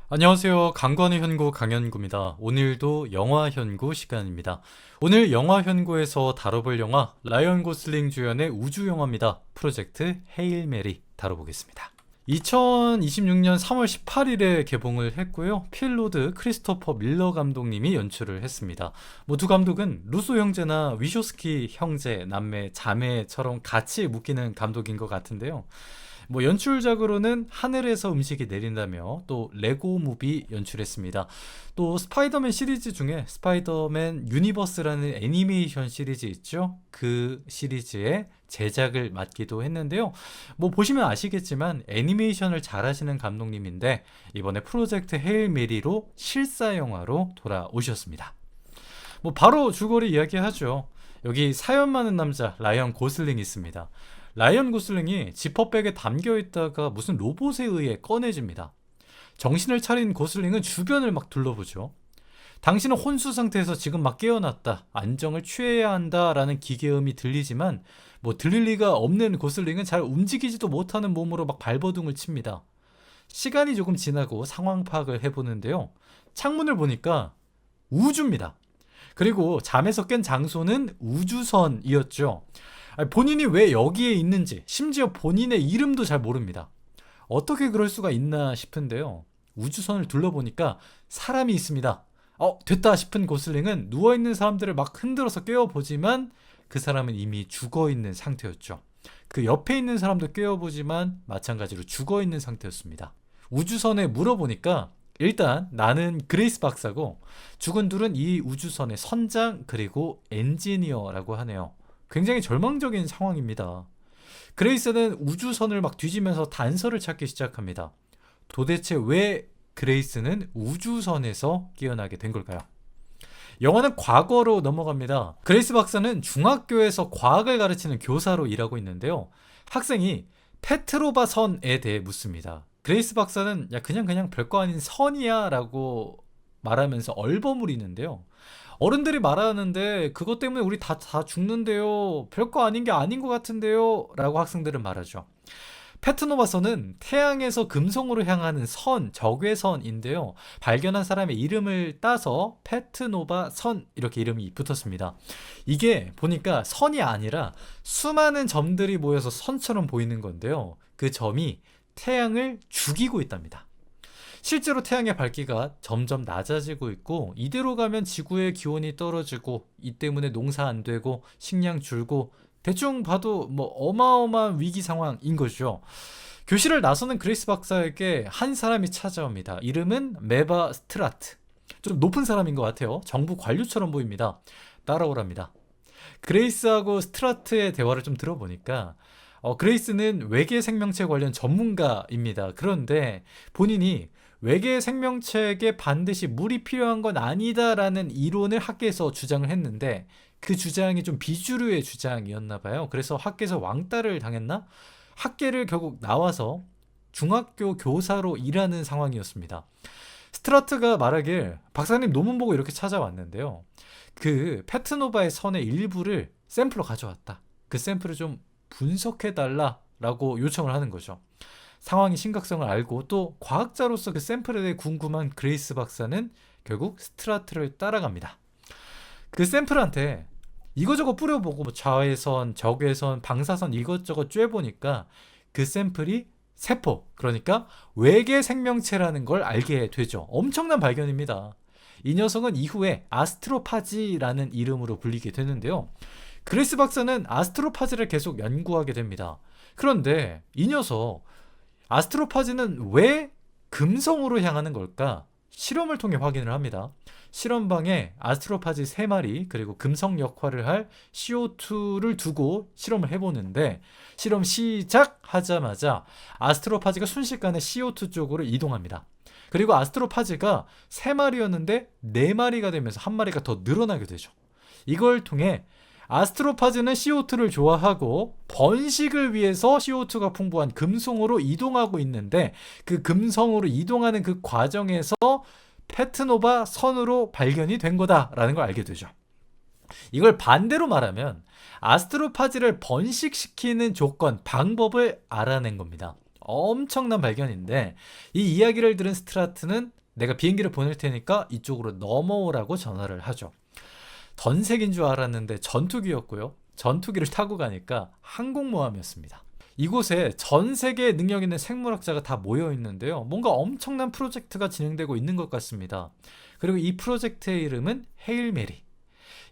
안녕하세요. 강관의 현구 강현구입니다. 오늘도 영화 현구 시간입니다. 오늘 영화 현구에서 다뤄볼 영화 라이언 고슬링 주연의 우주 영화입니다. 프로젝트 헤일 메리 다뤄보겠습니다. 2026년 3월 18일에 개봉을 했고요. 필 로드, 크리스토퍼 밀러 감독님이 연출을 했습니다. 두 감독은 루소 형제나 위쇼스키 형제, 남매, 자매처럼 같이 묶이는 감독인 것 같은데요. 연출작으로는 하늘에서 음식이 내린다며 또 레고 무비 연출했습니다. 또 스파이더맨 시리즈 중에 스파이더맨 유니버스라는 애니메이션 시리즈 있죠. 그 시리즈의 제작을 맡기도 했는데요. 보시면 아시겠지만 애니메이션을 잘하시는 감독님인데 이번에 프로젝트 헤일 메리로 실사 영화로 돌아오셨습니다. 바로 줄거리 이야기하죠. 여기 사연 많은 남자 라이언 고슬링이 있습니다. 라이언 고슬링이 지퍼백에 담겨있다가 무슨 로봇에 의해 꺼내집니다. 정신을 차린 고슬링은 주변을 막 둘러보죠. 당신은 혼수 상태에서 지금 막 깨어났다. 안정을 취해야 한다. 라는 기계음이 들리지만 들릴 리가 없는 고슬링은 잘 움직이지도 못하는 몸으로 막 발버둥을 칩니다. 시간이 조금 지나고 상황 파악을 해보는데요. 창문을 보니까 우주입니다. 그리고 잠에서 깬 장소는 우주선이었죠. 본인이 왜 여기에 있는지, 심지어 본인의 이름도 잘 모릅니다. 어떻게 그럴 수가 있나 싶은데요. 우주선을 둘러보니까 사람이 있습니다. 됐다 싶은 고슬링은 누워있는 사람들을 막 흔들어서 깨워보지만 그 사람은 이미 죽어있는 상태였죠. 그 옆에 있는 사람도 깨워보지만 마찬가지로 죽어있는 상태였습니다. 우주선에 물어보니까 일단 나는 그레이스 박사고 죽은 둘은 이 우주선의 선장 그리고 엔지니어라고 하네요. 굉장히 절망적인 상황입니다. 그레이스는 우주선을 막 뒤지면서 단서를 찾기 시작합니다. 도대체 왜 그레이스는 우주선에서 깨어나게 된 걸까요? 영화는 과거로 넘어갑니다. 그레이스 박사는 중학교에서 과학을 가르치는 교사로 일하고 있는데요. 학생이 페트로바 선에 대해 묻습니다. 그레이스 박사는 야 그냥 별거 아닌 선이야 라고 말하면서 얼버무리는데요. 어른들이 말하는데 그것 때문에 우리 다 죽는데요. 별거 아닌 게 아닌 것 같은데요. 라고 학생들은 말하죠. 페트노바선은 태양에서 금성으로 향하는 선, 적외선인데요. 발견한 사람의 이름을 따서 페트노바 선 이렇게 이름이 붙었습니다. 이게 보니까 선이 아니라 수많은 점들이 모여서 선처럼 보이는 건데요. 그 점이 태양을 죽이고 있답니다. 실제로 태양의 밝기가 점점 낮아지고 있고 이대로 가면 지구의 기온이 떨어지고 이 때문에 농사 안 되고 식량 줄고 대충 봐도 어마어마한 위기 상황인 거죠. 교실을 나서는 그레이스 박사에게 한 사람이 찾아옵니다. 이름은 메바 스트라트. 좀 높은 사람인 것 같아요. 정부 관료처럼 보입니다. 따라오랍니다. 그레이스하고 스트라트의 대화를 좀 들어보니까 그레이스는 외계 생명체 관련 전문가입니다. 그런데 본인이 외계 생명체에게 반드시 물이 필요한 건 아니다라는 이론을 학계에서 주장을 했는데 그 주장이 좀 비주류의 주장이었나 봐요. 그래서 학계에서 왕따를 당했나? 학계를 결국 나와서 중학교 교사로 일하는 상황이었습니다. 스트라트가 말하길 박사님 논문 보고 이렇게 찾아왔는데요. 그 페트노바의 선의 일부를 샘플로 가져왔다. 그 샘플을 좀 분석해달라라고 요청을 하는 거죠. 상황의 심각성을 알고 또 과학자로서 그 샘플에 대해 궁금한 그레이스 박사는 결국 스트라트를 따라갑니다. 그 샘플한테 이거저거 뿌려보고 자외선, 적외선, 방사선 이것저것 쬐보니까 그 샘플이 세포, 그러니까 외계 생명체라는 걸 알게 되죠. 엄청난 발견입니다. 이 녀석은 이후에 아스트로파지라는 이름으로 불리게 되는데요. 그레이스 박사는 아스트로파지를 계속 연구하게 됩니다. 그런데 이 녀석 아스트로파지는 왜 금성으로 향하는 걸까? 실험을 통해 확인을 합니다. 실험방에 아스트로파지 3마리 그리고 금성 역할을 할 CO2를 두고 실험을 해보는데 실험 시작하자마자 아스트로파지가 순식간에 CO2 쪽으로 이동합니다. 그리고 아스트로파지가 3마리였는데 4마리가 되면서 1마리가 더 늘어나게 되죠. 이걸 통해 아스트로파즈는 CO2를 좋아하고 번식을 위해서 CO2가 풍부한 금성으로 이동하고 있는데 그 금성으로 이동하는 그 과정에서 페트노바 선으로 발견이 된 거다라는 걸 알게 되죠. 이걸 반대로 말하면 아스트로파즈를 번식시키는 조건, 방법을 알아낸 겁니다. 엄청난 발견인데, 이 이야기를 들은 스트라트는 내가 비행기를 보낼 테니까 이쪽으로 넘어오라고 전화를 하죠. 던색인 줄 알았는데 전투기였고요. 전투기를 타고 가니까 항공모함이었습니다. 이곳에 전 세계에 능력 있는 생물학자가 다 모여 있는데요. 뭔가 엄청난 프로젝트가 진행되고 있는 것 같습니다. 그리고 이 프로젝트의 이름은 헤일 메리.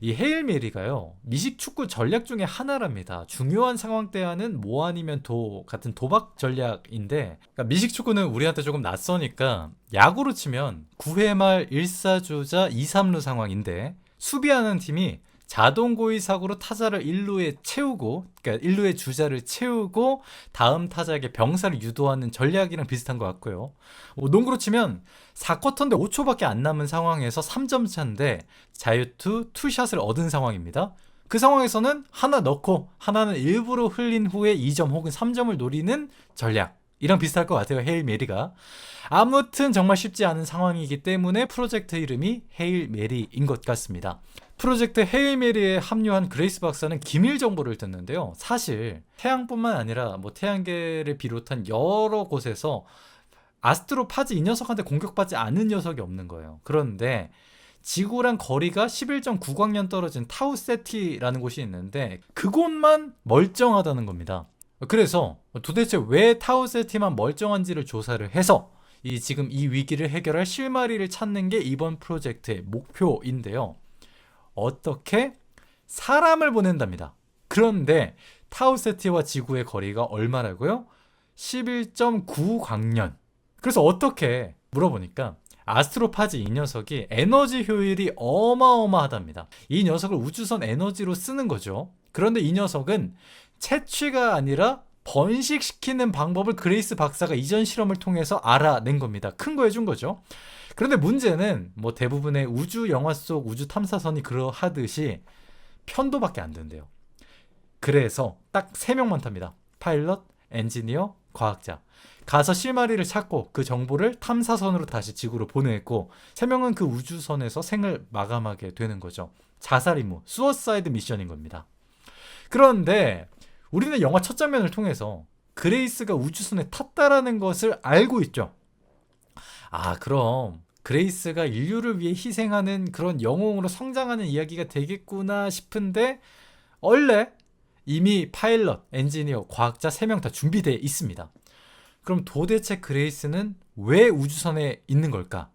이 헤일 메리가요, 미식 축구 전략 중에 하나랍니다. 중요한 상황 때 하는 뭐 아니면 도 같은 도박 전략인데, 그러니까 미식 축구는 우리한테 조금 낯서니까 야구로 치면 9회 말 1사주자 2-3루 상황인데, 수비하는 팀이 자동 고의 사고로 타자를 1루에 채우고, 그러니까 1루에 주자를 채우고 다음 타자에게 병사를 유도하는 전략이랑 비슷한 것 같고요. 농구로 치면 4쿼터인데 5초밖에 안 남은 상황에서 3점 차인데 자유투 투샷을 얻은 상황입니다. 그 상황에서는 하나 넣고 하나는 일부러 흘린 후에 2점 혹은 3점을 노리는 전략, 이랑 비슷할 것 같아요. 헤일 메리가. 아무튼 정말 쉽지 않은 상황이기 때문에 프로젝트 이름이 헤일 메리인 것 같습니다. 프로젝트 헤일 메리에 합류한 그레이스 박사는 기밀 정보를 듣는데요. 사실 태양뿐만 아니라 뭐 태양계를 비롯한 여러 곳에서 아스트로파즈 이 녀석한테 공격받지 않은 녀석이 없는 거예요. 그런데 지구랑 거리가 11.9광년 떨어진 타우세티라는 곳이 있는데 그곳만 멀쩡하다는 겁니다. 그래서 도대체 왜 타우세티만 멀쩡한지를 조사를 해서 지금 이 위기를 해결할 실마리를 찾는 게 이번 프로젝트의 목표인데요. 어떻게? 사람을 보낸답니다. 그런데 타우세티와 지구의 거리가 얼마라고요? 11.9광년. 그래서 어떻게 물어보니까 아스트로파즈 이 녀석이 에너지 효율이 어마어마하답니다. 이 녀석을 우주선 에너지로 쓰는 거죠. 그런데 이 녀석은 채취가 아니라 번식시키는 방법을 그레이스 박사가 이전 실험을 통해서 알아낸 겁니다. 큰 거 해준 거죠. 그런데 문제는 뭐 대부분의 우주 영화 속 우주 탐사선이 그러하듯이 편도밖에 안 된대요. 그래서 딱 3명만 탑니다. 파일럿, 엔지니어, 과학자. 가서 실마리를 찾고 그 정보를 탐사선으로 다시 지구로 보냈고 3명은 그 우주선에서 생을 마감하게 되는 거죠. 자살 임무, 수어사이드 미션인 겁니다. 그런데 우리는 영화 첫 장면을 통해서 그레이스가 우주선에 탔다라는 것을 알고 있죠. 아, 그럼 그레이스가 인류를 위해 희생하는 그런 영웅으로 성장하는 이야기가 되겠구나 싶은데 원래 이미 파일럿, 엔지니어, 과학자 3명 다 준비되어 있습니다. 그럼 도대체 그레이스는 왜 우주선에 있는 걸까?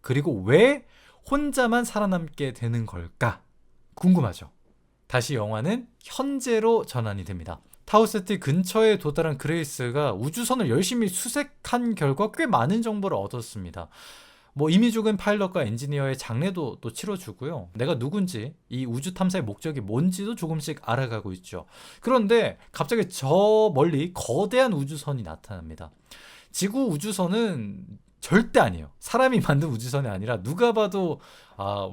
그리고 왜 혼자만 살아남게 되는 걸까? 궁금하죠? 다시 영화는 현재로 전환이 됩니다. 타우세티 근처에 도달한 그레이스가 우주선을 열심히 수색한 결과 꽤 많은 정보를 얻었습니다. 뭐 이미 죽은 파일럿과 엔지니어의 장례도 또 치러주고요. 내가 누군지, 이 우주 탐사의 목적이 뭔지도 조금씩 알아가고 있죠. 그런데 갑자기 저 멀리 거대한 우주선이 나타납니다. 지구 우주선은 절대 아니에요. 사람이 만든 우주선이 아니라 누가 봐도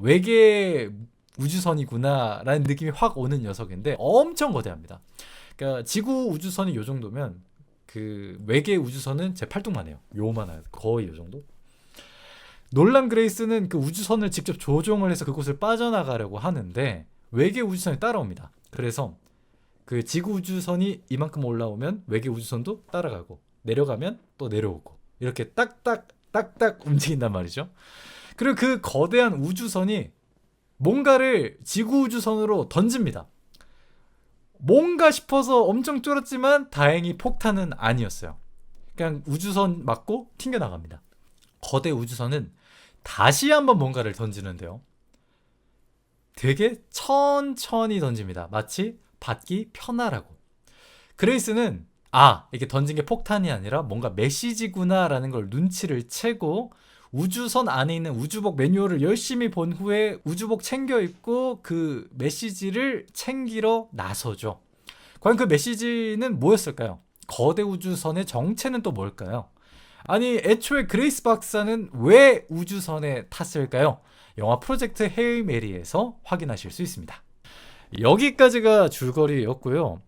외계 우주선이구나 라는 느낌이 확 오는 녀석인데 엄청 거대합니다. 그러니까 지구 우주선이 요 정도면 그 외계 우주선은 제 팔뚝만 해요. 요만해요. 거의 요 정도. 놀란 그레이스는 그 우주선을 직접 조종을 해서 그곳을 빠져나가려고 하는데 외계 우주선이 따라옵니다. 그래서 그 지구 우주선이 이만큼 올라오면 외계 우주선도 따라가고 내려가면 또 내려오고 이렇게 딱딱 움직인단 말이죠. 그리고 그 거대한 우주선이 뭔가를 지구 우주선으로 던집니다. 뭔가 싶어서 엄청 쫄았지만 다행히 폭탄은 아니었어요. 그냥 우주선 맞고 튕겨나갑니다. 거대 우주선은 다시 한번 뭔가를 던지는데요. 되게 천천히 던집니다. 마치 받기 편하라고. 그레이스는 이게 던진 게 폭탄이 아니라 뭔가 메시지구나 라는 걸 눈치를 채고 우주선 안에 있는 우주복 매뉴얼을 열심히 본 후에 우주복 챙겨 입고 그 메시지를 챙기러 나서죠. 과연 그 메시지는 뭐였을까요? 거대 우주선의 정체는 또 뭘까요? 아니, 애초에 그레이스 박사는 왜 우주선에 탔을까요? 영화 프로젝트 헤일 메리에서 확인하실 수 있습니다. 여기까지가 줄거리였고요.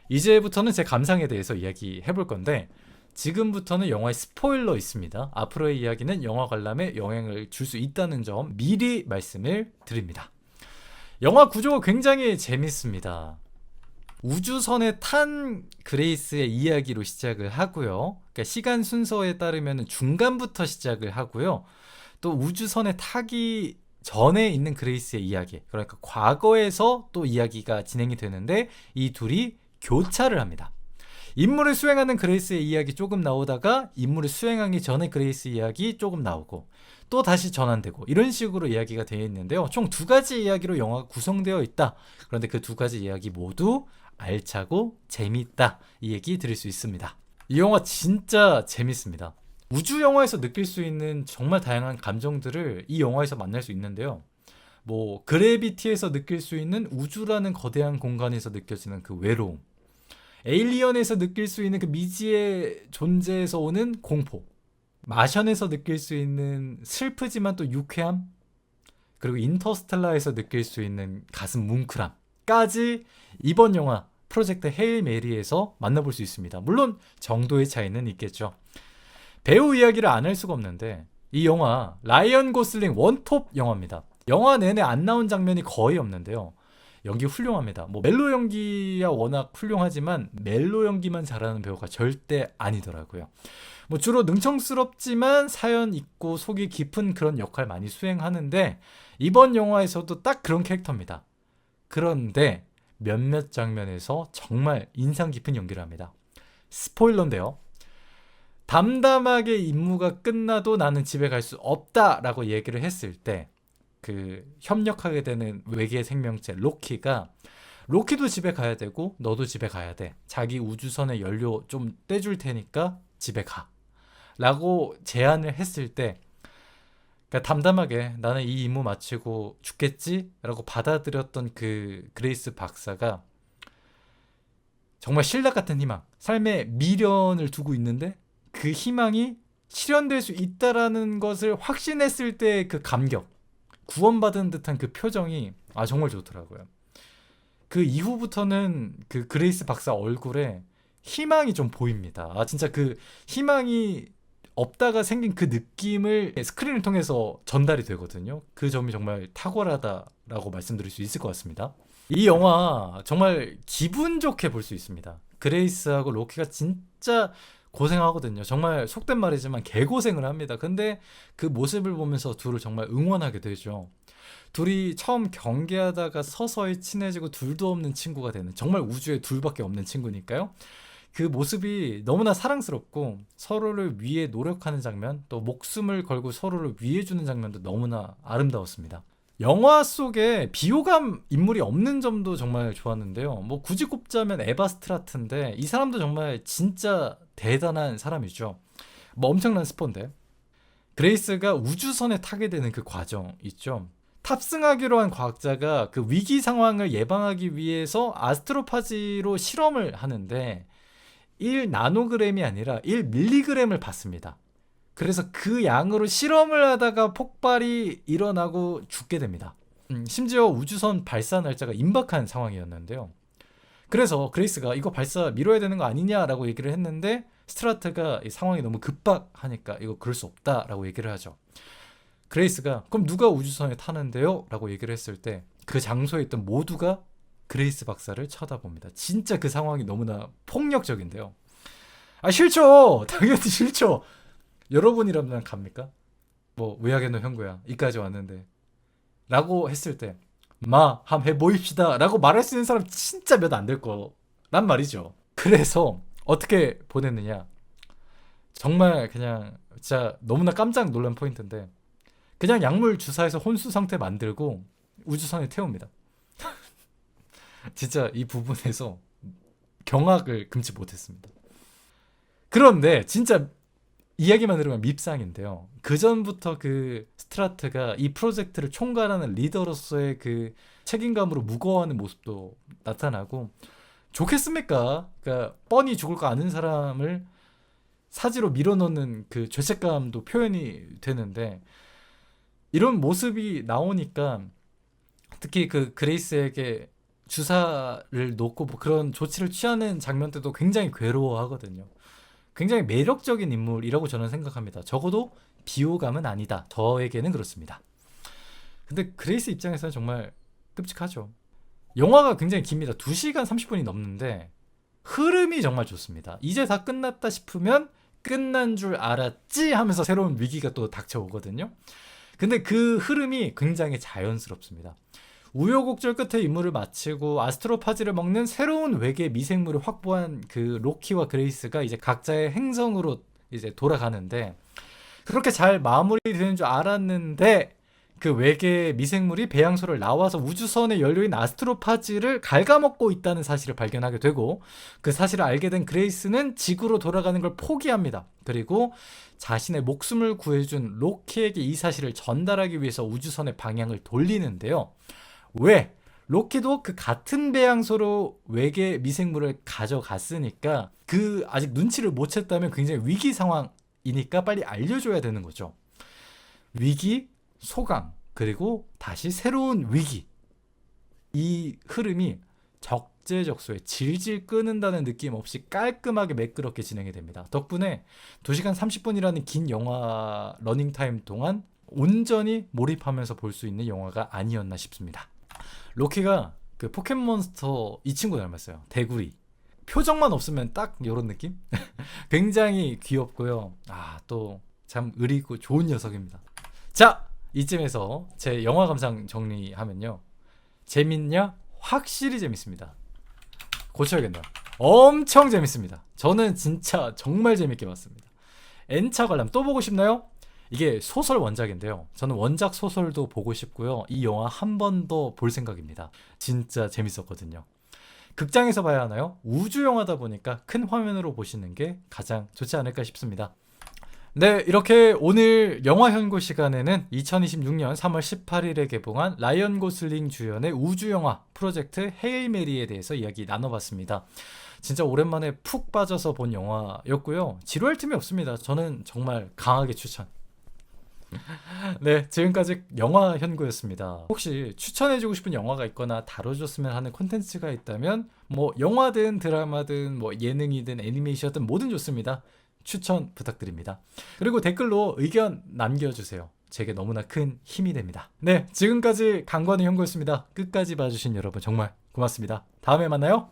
이제부터는 제 감상에 대해서 이야기해 볼 건데 지금부터는 영화의 스포일러 있습니다. 앞으로의 이야기는 영화 관람에 영향을 줄 수 있다는 점 미리 말씀을 드립니다. 영화 구조가 굉장히 재밌습니다. 우주선에 탄 그레이스의 이야기로 시작을 하고요. 그러니까 시간 순서에 따르면 중간부터 시작을 하고요. 또 우주선에 타기 전에 있는 그레이스의 이야기, 그러니까 과거에서 또 이야기가 진행이 되는데 이 둘이 교차를 합니다. 임무를 수행하는 그레이스의 이야기 조금 나오다가 임무를 수행하기 전에 그레이스 이야기 조금 나오고 또 다시 전환되고 이런 식으로 이야기가 되어 있는데요. 총 두 가지 이야기로 영화가 구성되어 있다. 그런데 그 두 가지 이야기 모두 알차고 재미있다, 이 얘기 들을 수 있습니다. 이 영화 진짜 재밌습니다. 우주 영화에서 느낄 수 있는 정말 다양한 감정들을 이 영화에서 만날 수 있는데요. 뭐 그래비티에서 느낄 수 있는 우주라는 거대한 공간에서 느껴지는 그 외로움, 에일리언에서 느낄 수 있는 그 미지의 존재에서 오는 공포, 마션에서 느낄 수 있는 슬프지만 또 유쾌함, 그리고 인터스텔라에서 느낄 수 있는 가슴 뭉클함까지 이번 영화 프로젝트 헤일 메리에서 만나볼 수 있습니다. 물론 정도의 차이는 있겠죠. 배우 이야기를 안 할 수가 없는데 이 영화 라이언 고슬링 원톱 영화입니다. 영화 내내 안 나온 장면이 거의 없는데요. 연기 훌륭합니다. 뭐 멜로 연기야 워낙 훌륭하지만 멜로 연기만 잘하는 배우가 절대 아니더라고요. 뭐 주로 능청스럽지만 사연 있고 속이 깊은 그런 역할 많이 수행하는데 이번 영화에서도 딱 그런 캐릭터입니다. 그런데 몇몇 장면에서 정말 인상 깊은 연기를 합니다. 스포일러인데요. 담담하게 임무가 끝나도 나는 집에 갈 수 없다라고 얘기를 했을 때 그 협력하게 되는 외계 생명체 로키도 집에 가야 되고 너도 집에 가야 돼. 자기 우주선의 연료 좀 떼줄 테니까 집에 가. 라고 제안을 했을 때 그러니까 담담하게 나는 이 임무 마치고 죽겠지? 라고 받아들였던 그 그레이스 박사가 정말 신락 같은 희망, 삶에 미련을 두고 있는데 그 희망이 실현될 수 있다라는 것을 확신했을 때 그 감격, 구원받은 듯한 그 표정이 정말 좋더라고요. 그 이후부터는 그 그레이스 박사 얼굴에 희망이 좀 보입니다. 진짜 그 희망이 없다가 생긴 그 느낌을 스크린을 통해서 전달이 되거든요. 그 점이 정말 탁월하다라고 말씀드릴 수 있을 것 같습니다. 이 영화 정말 기분 좋게 볼 수 있습니다. 그레이스하고 로키가 진짜 고생하거든요. 정말 속된 말이지만 개고생을 합니다. 근데 그 모습을 보면서 둘을 정말 응원하게 되죠. 둘이 처음 경계하다가 서서히 친해지고 둘도 없는 친구가 되는, 정말 우주에 둘밖에 없는 친구니까요. 그 모습이 너무나 사랑스럽고 서로를 위해 노력하는 장면, 또 목숨을 걸고 서로를 위해주는 장면도 너무나 아름다웠습니다. 영화 속에 비호감 인물이 없는 점도 정말 좋았는데요. 뭐 굳이 꼽자면 에바 스트라트인데 이 사람도 정말 진짜 대단한 사람이죠. 뭐 엄청난 스포인데 그레이스가 우주선에 타게 되는 그 과정 있죠. 탑승하기로 한 과학자가 그 위기 상황을 예방하기 위해서 아스트로파지로 실험을 하는데 1나노그램이 아니라 1밀리그램을 받습니다. 그래서 그 양으로 실험을 하다가 폭발이 일어나고 죽게 됩니다. 심지어 우주선 발사 날짜가 임박한 상황이었는데요. 그래서 그레이스가 이거 발사 미뤄야 되는 거 아니냐라고 얘기를 했는데 스트라트가 이 상황이 너무 급박하니까 이거 그럴 수 없다라고 얘기를 하죠. 그레이스가 그럼 누가 우주선에 타는데요? 라고 얘기를 했을 때 그 장소에 있던 모두가 그레이스 박사를 쳐다봅니다. 진짜 그 상황이 너무나 폭력적인데요. 싫죠. 당연히 싫죠. 여러분이라면 갑니까? 뭐 의학의 너 형구야 이까지 왔는데 라고 했을 때 함 해보입시다 라고 말할 수 있는 사람 진짜 몇 안 될 거란 말이죠. 그래서 어떻게 보냈느냐, 정말 그냥 진짜 너무나 깜짝 놀란 포인트인데 그냥 약물 주사해서 혼수 상태 만들고 우주선에 태웁니다. 진짜 이 부분에서 경악을 금치 못했습니다. 그런데 진짜 이야기만 들으면 밉상인데요. 그 전부터 그 스트라트가 이 프로젝트를 총괄하는 리더로서의 그 책임감으로 무거워하는 모습도 나타나고, 좋겠습니까? 그러니까 뻔히 죽을 거 아는 사람을 사지로 밀어넣는 그 죄책감도 표현이 되는데, 이런 모습이 나오니까 특히 그 그레이스에게 주사를 놓고 뭐 그런 조치를 취하는 장면들도 굉장히 괴로워하거든요. 굉장히 매력적인 인물이라고 저는 생각합니다. 적어도 비호감은 아니다. 저에게는 그렇습니다. 근데 그레이스 입장에서는 정말 끔찍하죠. 영화가 굉장히 깁니다. 2시간 30분이 넘는데 흐름이 정말 좋습니다. 이제 다 끝났다 싶으면 끝난 줄 알았지 하면서 새로운 위기가 또 닥쳐오거든요. 근데 그 흐름이 굉장히 자연스럽습니다. 우여곡절 끝에 임무를 마치고 아스트로파지를 먹는 새로운 외계 미생물을 확보한 그 로키와 그레이스가 이제 각자의 행성으로 이제 돌아가는데, 그렇게 잘 마무리되는 줄 알았는데 그 외계 미생물이 배양소를 나와서 우주선에 연료인 아스트로파지를 갉아먹고 있다는 사실을 발견하게 되고, 그 사실을 알게 된 그레이스는 지구로 돌아가는 걸 포기합니다. 그리고 자신의 목숨을 구해준 로키에게 이 사실을 전달하기 위해서 우주선의 방향을 돌리는데요. 왜? 로키도 그 같은 배양소로 외계 미생물을 가져갔으니까 그 아직 눈치를 못 챘다면 굉장히 위기 상황이니까 빨리 알려줘야 되는 거죠. 위기, 소강, 그리고 다시 새로운 위기. 이 흐름이 적재적소에 질질 끄는다는 느낌 없이 깔끔하게 매끄럽게 진행이 됩니다. 덕분에 2시간 30분이라는 긴 영화 러닝타임 동안 온전히 몰입하면서 볼 수 있는 영화가 아니었나 싶습니다. 로키가 그 포켓몬스터 이 친구 닮았어요. 대구리. 표정만 없으면 딱 이런 느낌? 굉장히 귀엽고요. 또 참 의리고 좋은 녀석입니다. 자, 이쯤에서 제 영화 감상 정리하면요. 재밌냐? 확실히 재밌습니다. 고쳐야겠네요. 엄청 재밌습니다. 저는 진짜 정말 재밌게 봤습니다. N차 관람 또 보고 싶나요? 이게 소설 원작인데요. 저는 원작 소설도 보고 싶고요. 이 영화 한 번 더 볼 생각입니다. 진짜 재밌었거든요. 극장에서 봐야 하나요? 우주 영화다 보니까 큰 화면으로 보시는 게 가장 좋지 않을까 싶습니다. 네, 이렇게 오늘 영화 현고 시간에는 2026년 3월 18일에 개봉한 라이언 고슬링 주연의 우주 영화 프로젝트 헤일 메리에 대해서 이야기 나눠봤습니다. 진짜 오랜만에 푹 빠져서 본 영화였고요. 지루할 틈이 없습니다. 저는 정말 강하게 추천. 네, 지금까지 영화 현고였습니다. 혹시 추천해주고 싶은 영화가 있거나 다뤄줬으면 하는 콘텐츠가 있다면 뭐 영화든 드라마든 뭐 예능이든 애니메이션이든 뭐든 좋습니다. 추천 부탁드립니다. 그리고 댓글로 의견 남겨주세요. 제게 너무나 큰 힘이 됩니다. 네, 지금까지 강관우 현고였습니다. 끝까지 봐주신 여러분 정말 고맙습니다. 다음에 만나요.